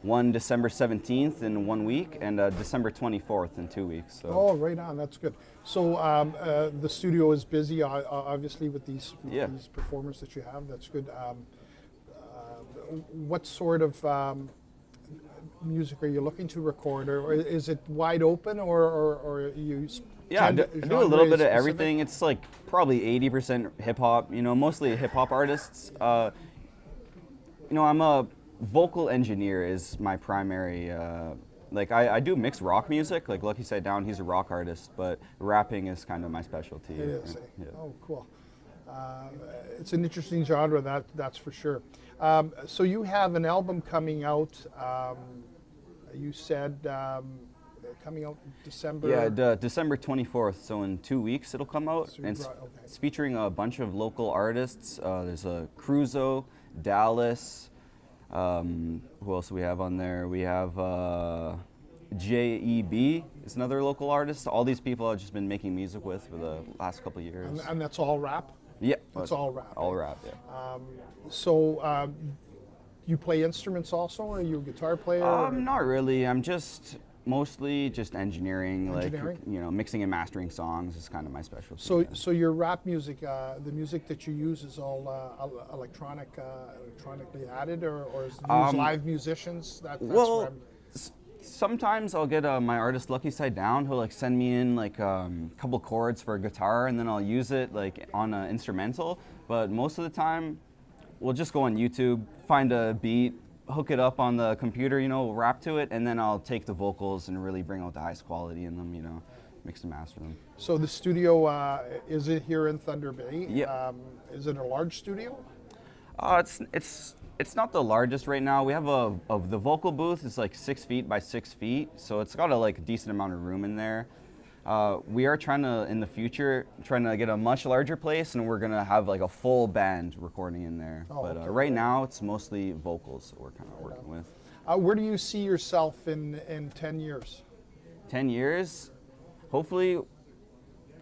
[SPEAKER 8] One December 17th in 1 week, and December 24th in 2 weeks. So.
[SPEAKER 1] Oh, right on. That's good. So the studio is busy, obviously, with these performers that you have. That's good. What sort of music are you looking to record, or is it wide open, or you?
[SPEAKER 8] Yeah, I do a little bit of everything. It's like probably 80% hip hop. You know, mostly hip hop artists. You know, I'm a vocal engineer is my primary. Like I do mixed rock music. Like Lucky Side Down, he's a rock artist, but rapping is kind of my specialty.
[SPEAKER 1] It is.
[SPEAKER 8] Yeah.
[SPEAKER 1] Oh, cool. It's an interesting genre, that's for sure. So you have an album coming out. You said coming out December.
[SPEAKER 8] Yeah, December 24th. So in 2 weeks it'll come out,
[SPEAKER 1] So
[SPEAKER 8] and
[SPEAKER 1] right,
[SPEAKER 8] it's featuring a bunch of local artists. There's a Cruzo, Dallas. Who else do we have on there? We have JEB is another local artist. All these people I've just been making music with for the last couple of years.
[SPEAKER 1] And that's all rap?
[SPEAKER 8] Yeah.
[SPEAKER 1] That's all rap.
[SPEAKER 8] All rap, yeah.
[SPEAKER 1] So you play instruments also? Or are you a guitar player?
[SPEAKER 8] Not really. I'm just mostly just engineering,
[SPEAKER 1] Engineering?
[SPEAKER 8] like, you know, mixing and mastering songs is kind of my specialty.
[SPEAKER 1] So,
[SPEAKER 8] yeah.
[SPEAKER 1] so your rap music, the music that you use is all electronically added, or is it use live musicians? That's
[SPEAKER 8] well,
[SPEAKER 1] where I'm-
[SPEAKER 8] sometimes I'll get my artist Lucky Side Down. He'll like send me in like a couple chords for a guitar, and then I'll use it like on an instrumental. But most of the time, we'll just go on YouTube, find a beat, hook it up on the computer, you know, rap to it, and then I'll take the vocals and really bring out the highest quality in them, you know. mix and master them.
[SPEAKER 1] So the studio, is it here in Thunder Bay?
[SPEAKER 8] Yeah.
[SPEAKER 1] Is it a large studio?
[SPEAKER 8] It's not the largest right now. We have the vocal booth is like 6 feet by 6 feet, so it's got a decent amount of room in there. We are trying to, in the future, get a much larger place, and we're gonna have like a full band recording in there.
[SPEAKER 1] Oh,
[SPEAKER 8] but
[SPEAKER 1] okay.
[SPEAKER 8] right now, it's mostly vocals that we're kind of working with.
[SPEAKER 1] Where do you see yourself in 10 years?
[SPEAKER 8] 10 years, hopefully,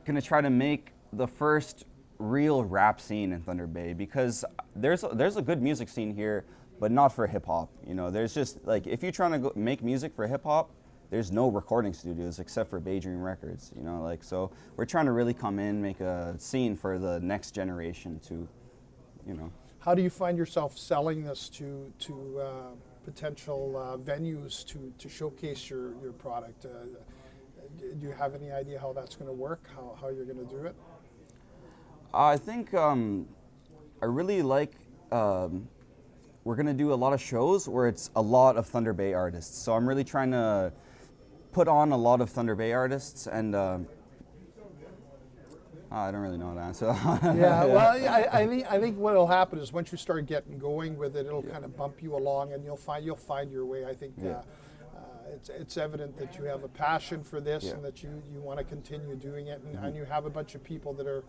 [SPEAKER 8] gonna try to make the first real rap scene in Thunder Bay, because there's a good music scene here, but not for hip hop. You know, there's just like, if you're trying to make music for hip hop, there's no recording studios except for Bay Dream Records. You know, like, so we're trying to really come in, make a scene for the next generation to, you know.
[SPEAKER 1] How do you find yourself selling this to potential venues to showcase your product? Do you have any idea how that's going to work? How you're going to do it?
[SPEAKER 8] I think I really like. We're gonna do a lot of shows where it's a lot of Thunder Bay artists. So I'm really trying to put on a lot of Thunder Bay artists, and I don't really know how to answer that.
[SPEAKER 1] Yeah, well, I think what will happen is once you start getting going with it, it'll kind of bump you along, and you'll find your way. I think it's evident that you have a passion for this, and that you want to continue doing it, and you have a bunch of people that are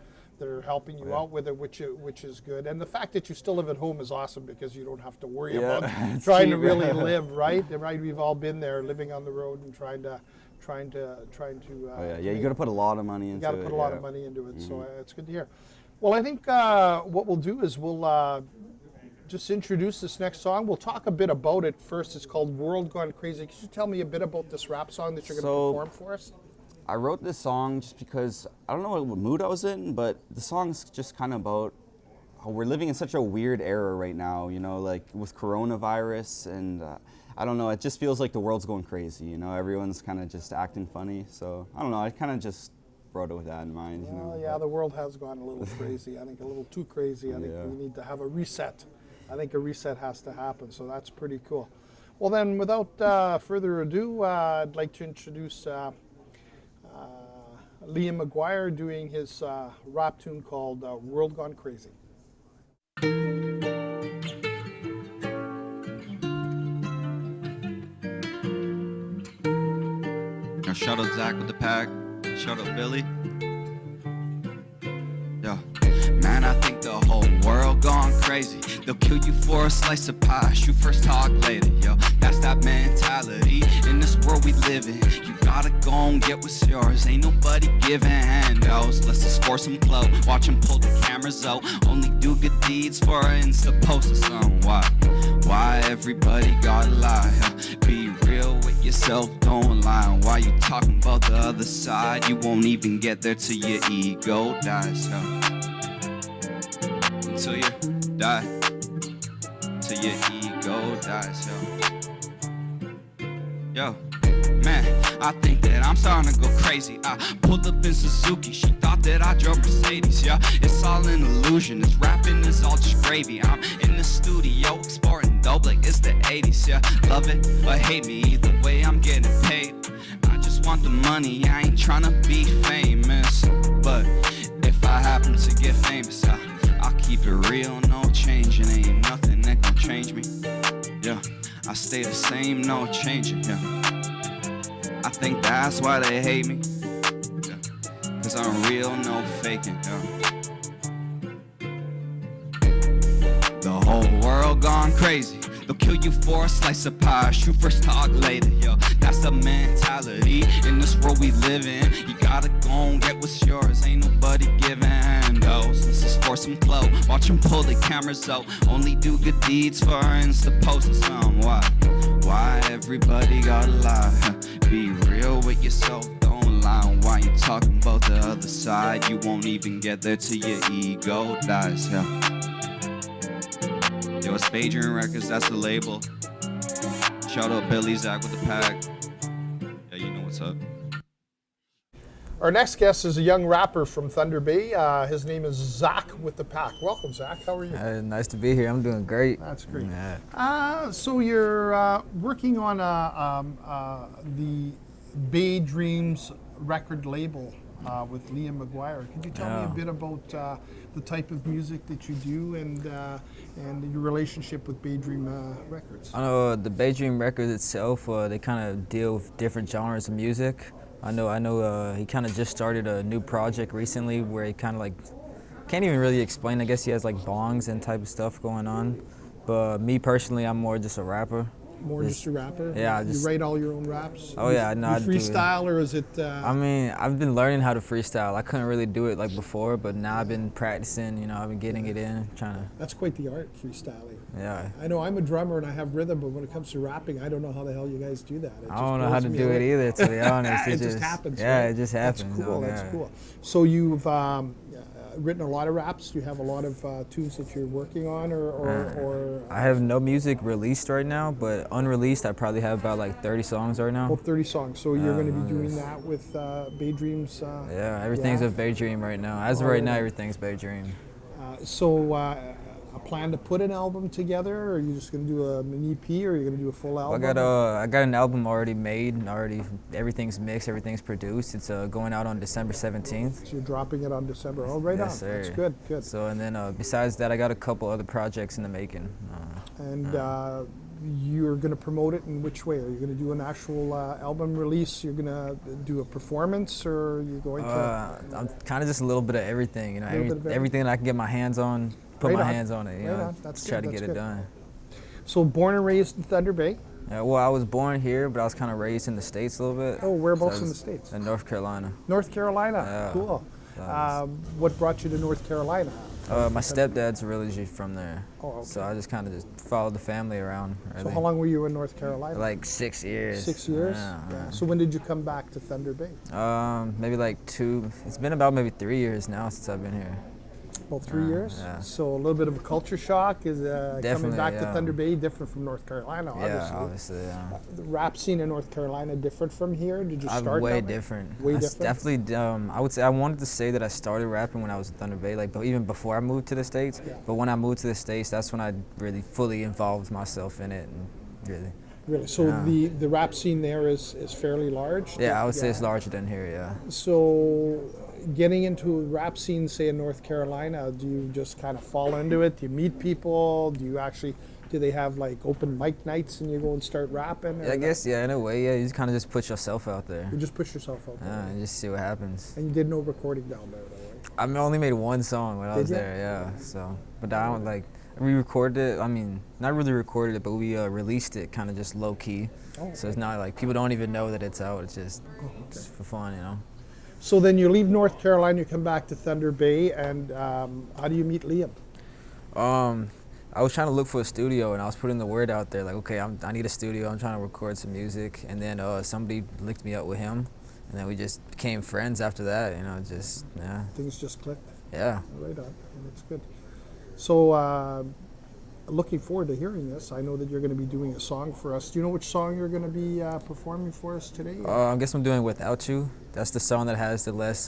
[SPEAKER 1] helping you out with it, which is good. And the fact that you still live at home is awesome, because you don't have to worry about trying to really live, right? Right, we've all been there, living on the road and trying to.
[SPEAKER 8] You got to put a lot of money into it.
[SPEAKER 1] You got to put a lot of money into it, so it's good to hear. Well, I think what we'll do is we'll just introduce this next song. We'll talk a bit about it first. It's called World Gone Crazy. Could you tell me a bit about this rap song that you're going to perform for us?
[SPEAKER 8] I wrote this song just because I don't know what mood I was in, but the song's just kind of about how we're living in such a weird era right now, you know, like with coronavirus, and I don't know, it just feels like the world's going crazy, you know, everyone's kind of just acting funny. So I don't know, I kind of just wrote it with that in mind. You know,
[SPEAKER 1] yeah, the world has gone a little crazy. I think a little too crazy. I think we need to have a reset. I think a reset has to happen, so that's pretty cool. Well then, without further ado, I'd like to introduce Liam McGuire doing his rap tune called World Gone Crazy.
[SPEAKER 9] Now shout out Zach with the pack, shout out Billy. Yeah. Man, I think the whole world gone crazy. They'll kill you for a slice of pie, shoot first, talk later, yo. That's that mentality in this world we live in. You gotta go and get what's yours, ain't nobody giving handouts. Let's just force them close, watch them pull the cameras out. Only do good deeds for an Insta post or something. Why everybody gotta lie? Be real with yourself, don't lie. Why you talking about the other side? You won't even get there till your ego dies, yo. Till you die, till your ego dies, yo. Man, I think that I'm starting to go crazy. I pulled up in Suzuki, she thought that I drove Mercedes, yeah. It's all an illusion, this rapping is all just gravy. I'm in the studio, exporting dope like it's the 80s, yeah. Love it or hate me, either way I'm getting paid. I just want the money, I ain't trying to be famous. But if I happen to get famous, I'll keep it real, no changing. Ain't nothing that gon' change me, yeah. I stay the same, no changing, yeah. I think that's why they hate me, yeah. Cause I'm real, no faking, yeah. The whole world gone crazy. They'll kill you for a slice of pie, shoot first, talk later, yo. That's the mentality in this world we live in. You gotta go and get what's yours, ain't nobody giving handouts. Let's just force them close, watch them pull the cameras out. Only do good deeds for Insta post or something. Why everybody gotta lie? Be real with yourself, don't lie. Why you talking about the other side? You won't even get there till your ego dies, yeah. Yo, it's Bay Dream Records, that's the label. Shout out Billy, Zach with the pack. Yeah, you know what's up.
[SPEAKER 1] Our next guest is a young rapper from Thunder Bay. His name is Zach with the Pack. Welcome, Zach. How are you?
[SPEAKER 10] Nice to be here. I'm doing great.
[SPEAKER 1] That's great.
[SPEAKER 10] Yeah.
[SPEAKER 1] So you're working on the Bay Dreams record label with Liam McGuire. Could you tell me a bit about the type of music that you do and your relationship with Baydream Records?
[SPEAKER 10] I know the Baydream Records itself, they kind of deal with different genres of music. I know he kind of just started a new project recently where he kind of like, can't even really explain. I guess he has like bongs and type of stuff going on. But me personally, I'm more just a rapper.
[SPEAKER 1] More just a rapper?
[SPEAKER 10] Yeah.
[SPEAKER 1] You write all your own raps?
[SPEAKER 10] Oh yeah, no, I do.
[SPEAKER 1] Freestyle or is it?
[SPEAKER 10] I mean, I've been learning how to freestyle. I couldn't really do it like before, but now I've been practicing. You know, I've been getting it in, trying to.
[SPEAKER 1] That's quite the art, freestyling.
[SPEAKER 10] Yeah.
[SPEAKER 1] I know I'm a drummer and I have rhythm, but when it comes to rapping, I don't know how the hell you guys do that.
[SPEAKER 10] I don't know how to do it either, to be honest.
[SPEAKER 1] It just happens.
[SPEAKER 10] Yeah,
[SPEAKER 1] right?
[SPEAKER 10] it just happens.
[SPEAKER 1] That's cool. That's cool. So you've written a lot of raps. Do you have a lot of tunes that you're working on, or?
[SPEAKER 10] I have no music released right now, but unreleased, I probably have about like 30 songs right now.
[SPEAKER 1] Well, 30 songs. So you're going to be doing that with Baydream's.
[SPEAKER 10] Yeah, everything's with Baydream right now. As of right now, everything's Baydream.
[SPEAKER 1] So a plan to put an album together, or are you just going to do an EP, or are you going to do a full album?
[SPEAKER 10] I got an album already made, everything's mixed, everything's produced. It's going out on December 17th.
[SPEAKER 1] So you're dropping it on December. Oh, right on.
[SPEAKER 10] Yes, sir.
[SPEAKER 1] That's good, good.
[SPEAKER 10] So, and then besides that, I got a couple other projects in the making.
[SPEAKER 1] You're going to promote it in which way? Are you going to do an actual album release? You're going to do a performance, or are you going to?
[SPEAKER 10] I'm kind of just a little bit of everything, you know, everything that I can get my hands on, put my hands on it, you know, just try to get it done.
[SPEAKER 1] So born and raised in Thunder Bay?
[SPEAKER 10] Yeah, well, I was born here, but I was kind of raised in the States a little bit.
[SPEAKER 1] Oh, whereabouts in the States?
[SPEAKER 10] In North Carolina.
[SPEAKER 1] North Carolina,
[SPEAKER 10] yeah.
[SPEAKER 1] Cool. What brought you to North Carolina?
[SPEAKER 10] My stepdad's originally from there,
[SPEAKER 1] okay.
[SPEAKER 10] So I just kind of just followed the family around. Really.
[SPEAKER 1] So how long were you in North Carolina?
[SPEAKER 10] Like 6 years.
[SPEAKER 1] 6 years? Yeah. So when did you come back to Thunder Bay?
[SPEAKER 10] Maybe like it's been about maybe 3 years now since I've been here.
[SPEAKER 1] About 3 years?
[SPEAKER 10] Yeah.
[SPEAKER 1] So a little bit of a culture shock is coming back to Thunder Bay, different from North Carolina, obviously.
[SPEAKER 10] Yeah, obviously, yeah.
[SPEAKER 1] The rap scene in North Carolina different from here? Did you start
[SPEAKER 10] way different.
[SPEAKER 1] Way different?
[SPEAKER 10] Definitely, I would say I wanted to say that I started rapping when I was in Thunder Bay, like even before I moved to the States. Yeah. But when I moved to the States, that's when I really fully involved myself in it, and really.
[SPEAKER 1] Really? So the rap scene there is fairly large?
[SPEAKER 10] Yeah, I would say it's larger than here, yeah.
[SPEAKER 1] So getting into a rap scene, say in North Carolina, do you just kind of fall into it? Do you meet people? Do they have like open mic nights and you go and start rapping?
[SPEAKER 10] Yeah, I guess, yeah, in a way, yeah. You just kind of just put yourself out there.
[SPEAKER 1] You just push yourself out there.
[SPEAKER 10] Yeah, and just see what happens.
[SPEAKER 1] And you did no recording down there, though, right?
[SPEAKER 10] I only made one song when I was there, yeah. So, but I don't we recorded it. I mean, not really recorded it, but we released it kind of just low key. Oh, okay. So it's not like people don't even know that it's out. It's just it's for fun, you know.
[SPEAKER 1] So then you leave North Carolina, you come back to Thunder Bay, and how do you meet Liam?
[SPEAKER 10] I was trying to look for a studio, and I was putting the word out there, like, okay, I need a studio. I'm trying to record some music, and then somebody linked me up with him, and then we just became friends after that. You know, just
[SPEAKER 1] Things just clicked.
[SPEAKER 10] Yeah.
[SPEAKER 1] Right on. That's good. So. Looking forward to hearing this. I know that you're going to be doing a song for us. Do you know which song you're going to be performing for us today?
[SPEAKER 10] I guess I'm doing Without You. That's the song that has the less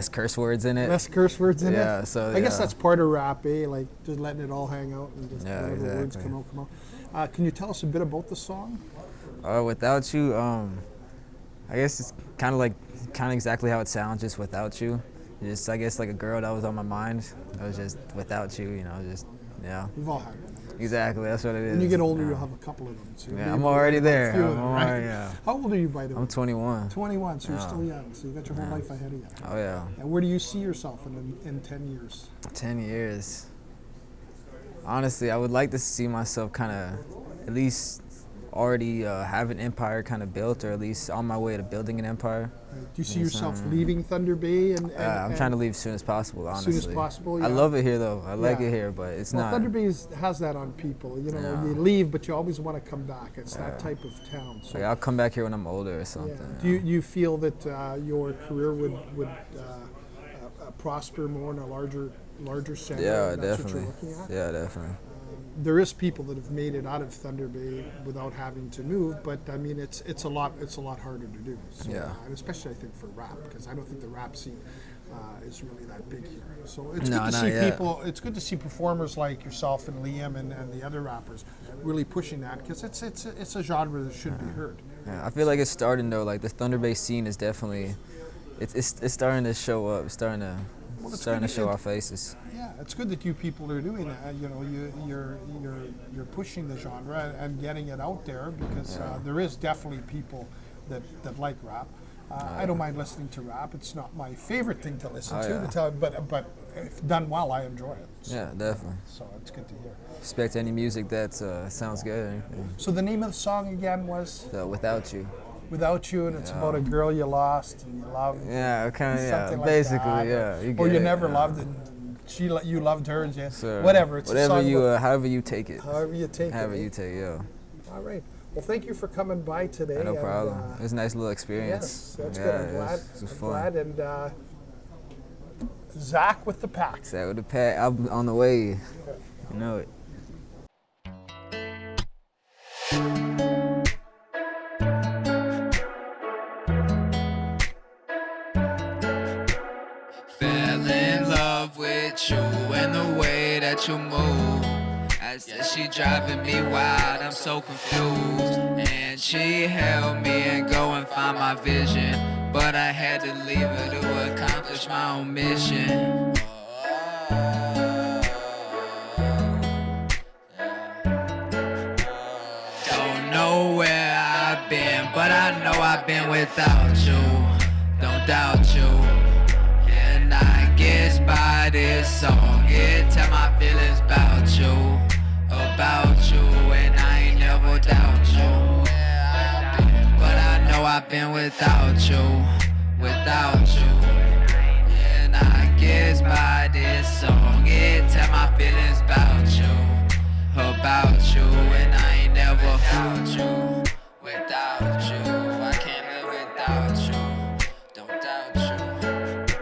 [SPEAKER 10] curse words in it.
[SPEAKER 1] Less curse words in it?
[SPEAKER 10] Yeah, so
[SPEAKER 1] I guess that's part of rap, eh? Like just letting it all hang out and just whatever words come out. Can you tell us a bit about the song?
[SPEAKER 10] Without You, I guess it's kind of exactly how it sounds, just without you. Just, I guess, like a girl that was on my mind. I was just without you, you know, just. Yeah.
[SPEAKER 1] We've all had one.
[SPEAKER 10] Exactly, that's what it is.
[SPEAKER 1] When you get older, you'll have a couple of them. So
[SPEAKER 10] yeah, I'm already there. Yeah.
[SPEAKER 1] How old are you, by the way?
[SPEAKER 10] I'm 21.
[SPEAKER 1] 21, so you're still young. So you got your whole life ahead of you.
[SPEAKER 10] Oh, yeah.
[SPEAKER 1] And where do you see yourself in 10 years?
[SPEAKER 10] 10 years. Honestly, I would like to see myself kind of at least already have an empire kind of built, or at least on my way to building an empire.
[SPEAKER 1] Right. Do you see yourself leaving Thunder Bay?
[SPEAKER 10] I'm trying to leave as soon as possible, honestly.
[SPEAKER 1] As soon as possible, yeah.
[SPEAKER 10] I love it here, though. I like it here, but it's not.
[SPEAKER 1] Thunder Bay has that on people. You know, you leave, but you always want to come back. It's that type of town. So.
[SPEAKER 10] I'll come back here when I'm older or something.
[SPEAKER 1] Yeah. Do you feel that your career would prosper more in a larger center?
[SPEAKER 10] Yeah, definitely. Yeah, definitely.
[SPEAKER 1] There is people that have made it out of Thunder Bay without having to move, but I mean it's a lot harder to do. So, and especially I think for rap, because I don't think the rap scene is really that big here. So it's good to see people. It's good to see performers like yourself and Liam and the other rappers really pushing that, because it's a genre that should be heard.
[SPEAKER 10] Yeah, I feel like it's starting though. Like the Thunder Bay scene is definitely, it's starting to show up. It's starting to show our faces.
[SPEAKER 1] Yeah, it's good that you people are doing that. You know, you're pushing the genre and getting it out there because there is definitely people that like rap. I don't mind listening to rap. It's not my favorite thing to listen to, but if done well, I enjoy it. So,
[SPEAKER 10] Yeah, definitely.
[SPEAKER 1] So it's good to hear.
[SPEAKER 10] Respect any music that sounds good. Or anything.
[SPEAKER 1] So the name of the song again was
[SPEAKER 10] Without You.
[SPEAKER 1] Without You, and it's about a girl you lost and you loved.
[SPEAKER 10] Yeah, kind of. Yeah,
[SPEAKER 1] something like
[SPEAKER 10] basically,
[SPEAKER 1] that,
[SPEAKER 10] yeah.
[SPEAKER 1] Or you
[SPEAKER 10] it,
[SPEAKER 1] never
[SPEAKER 10] yeah.
[SPEAKER 1] loved it. And you loved her, and
[SPEAKER 10] So,
[SPEAKER 1] whatever. It's
[SPEAKER 10] whatever
[SPEAKER 1] a song
[SPEAKER 10] you,
[SPEAKER 1] about,
[SPEAKER 10] however you take it.
[SPEAKER 1] however you take
[SPEAKER 10] However
[SPEAKER 1] it.
[SPEAKER 10] you take it, yeah.
[SPEAKER 1] All right. Well, thank you for coming by today.
[SPEAKER 10] No
[SPEAKER 1] and,
[SPEAKER 10] problem. It was a nice little experience.
[SPEAKER 1] Yes, that's
[SPEAKER 10] yeah,
[SPEAKER 1] good. I'm glad.
[SPEAKER 10] It was
[SPEAKER 1] I'm
[SPEAKER 10] fun.
[SPEAKER 1] glad. And Zach with the pack.
[SPEAKER 10] Zach with the pack. I'm on the way. You know it.
[SPEAKER 9] Fell in love with you and the way that you move. I said she driving me wild, I'm so confused. And she held me and go and find my vision, but I had to leave her to accomplish my own mission. Don't know where I've been, but I know I've been without you. Don't doubt you. And I guess by this song, it tell my feelings about you, and I ain't never doubt you. But I know I've been without you. And I guess by this song, it tell my feelings about you, and I ain't never without you. I can't live without you. Don't doubt you.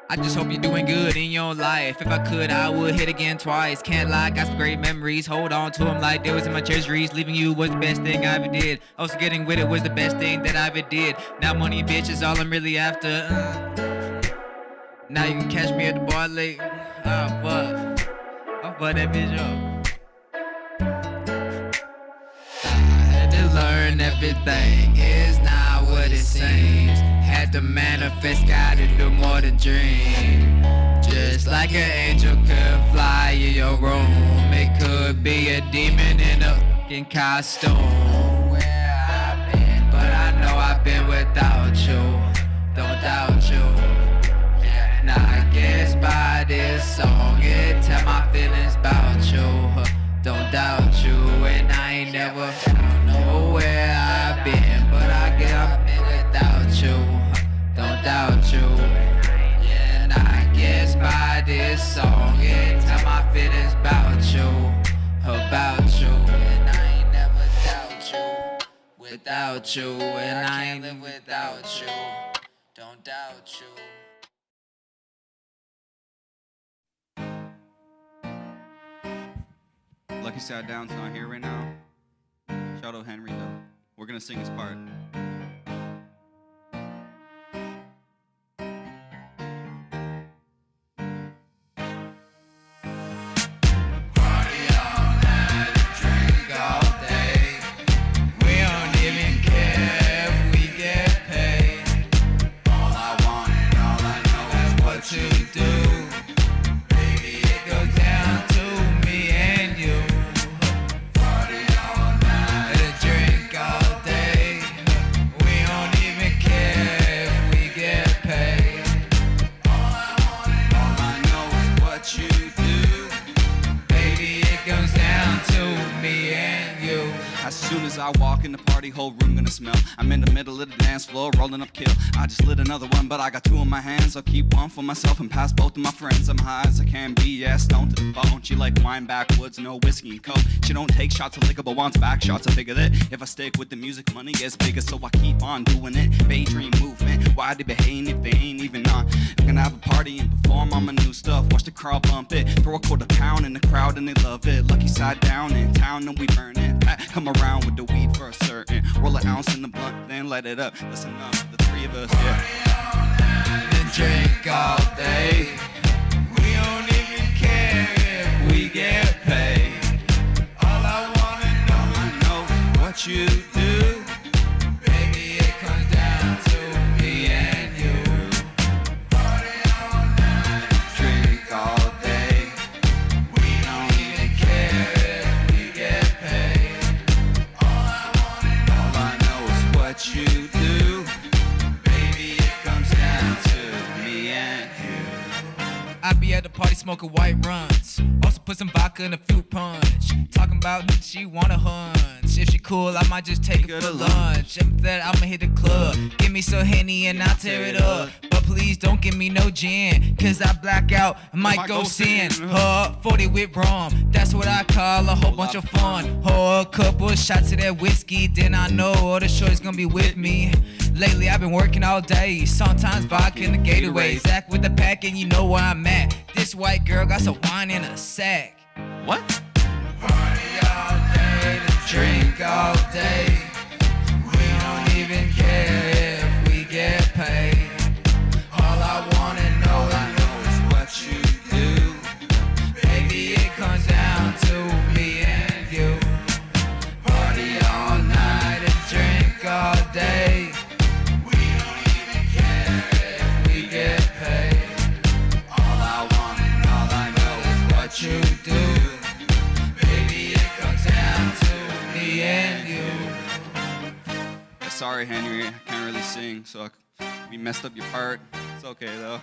[SPEAKER 9] I just hope you're doing good in your life. If I could, I would hit again twice. Can't lie, got some great memories. Hold on to them like they was in my treasuries. Leaving you was the best thing I ever did. Also getting with it was the best thing that I ever did. Now money, bitch, is all I'm really after. Now you can catch me at the bar late. Oh, fuck. I'll fuck that bitch up. I had to learn everything is not what it seems. Had to manifest, gotta do more than dream. Just like an angel could fly in your room, it could be a demon in a fucking costume. Where I've been, but I know I've been without you. Don't doubt you. Now I guess by this song, it tell my feelings about you. Don't doubt you, and I ain't never know where I've been, but I guess I've been without you. Don't doubt you. And I guess by this song, it tell my feelings about you, and I ain't never doubt you. Without you, and I ain't live without you. Don't doubt you.
[SPEAKER 8] Lucky Sat Down's not here right now. Shout out Henry though. We're gonna sing his part. As soon as I walk in the party, whole room gonna smell. I'm in the middle of the dance floor, rolling up kill. I just lit another one, but I got two in my hands. I'll keep one for myself and pass both of my friends. I'm high as I can be, yeah, stoned to the bone. She like wine backwoods, no whiskey and coke. She don't take shots of liquor, but wants back shots. I figure that if I stick with the music, money gets bigger, so I keep on doing it. Daydream movement, why they be hating if they ain't even on? I'm gonna have a party and perform on my new stuff. Watch the crowd bump it, throw a quarter pound in the crowd and they love it. Lucky Sat Down in town and we burn it. Come around with the weed for a certain. Roll an ounce in the blunt, then light it up. Listen up, the three of us, yeah.
[SPEAKER 9] And drink all day. We don't even care if we get paid. All I wanna know is what you do.
[SPEAKER 11] smoking white runs. Also put some vodka in a fruit punch. Talking about she want a hunch. If she cool, I might just take her for lunch. After that, I'ma hit the club. Give me some Henny and I'll tear it up. But please don't give me no gin, cause I black out, I might go sin. 40 with rum, that's what I call a whole bunch of fun. A couple shots of that whiskey, then I know all the shorties gonna be with me. Lately I've been working all day, sometimes vodka in the Gatorade. Zach with the pack and you know where I'm at. This white girl got some wine in a sack.
[SPEAKER 9] What?
[SPEAKER 11] Party all day, to drink all day. We don't even care if we get paid. All I know is what you do. Baby, it comes down to me and you. Party all night and drink all day. We don't even care if we get paid. All I know is what you do. Baby, it comes down to me and you.
[SPEAKER 9] Sorry, Henry, I can't really sing, so we messed up your part. It's okay though.